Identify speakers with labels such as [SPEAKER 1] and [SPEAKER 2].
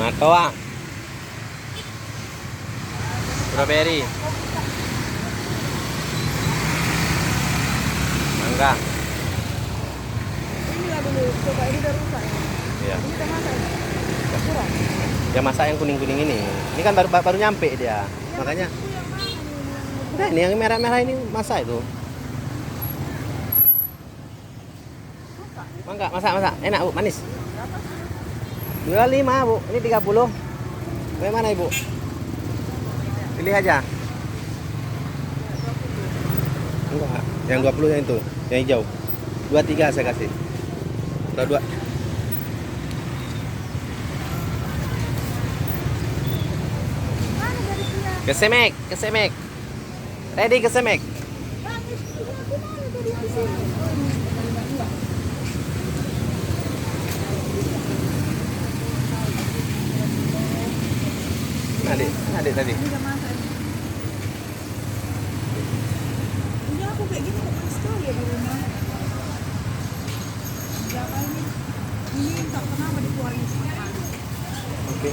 [SPEAKER 1] Matoa. Strawberry. Mangga.
[SPEAKER 2] Ini lah dulu, coba ini udah rusak ya.
[SPEAKER 1] Iya.
[SPEAKER 2] Ini udah masak ya? Udah kurang.
[SPEAKER 1] Yang masak yang kuning-kuning ini. Ini kan baru nyampe dia. Makanya.
[SPEAKER 2] Itu yang mana nih?
[SPEAKER 1] Nah, ini yang merah-merah ini masak itu. Mangga, masak. Enak, Bu, manis. 25, Bu. Ini 30. Bagaimana, Ibu? Pilih aja. Enggak, yang 20 yang itu, yang hijau. 23 saya kasih. Udah 2.
[SPEAKER 2] Mana dari dia?
[SPEAKER 1] Kesemek. Ready kesemek.
[SPEAKER 2] Bagus, ini aku mana tadi yang di sini?
[SPEAKER 1] Adik tadi.
[SPEAKER 2] Ini udah masak. Ini aku kayak gini kok panas sekali ya di rumah. Jangan ini tak kenapa dikeluarin semua.
[SPEAKER 1] Oke.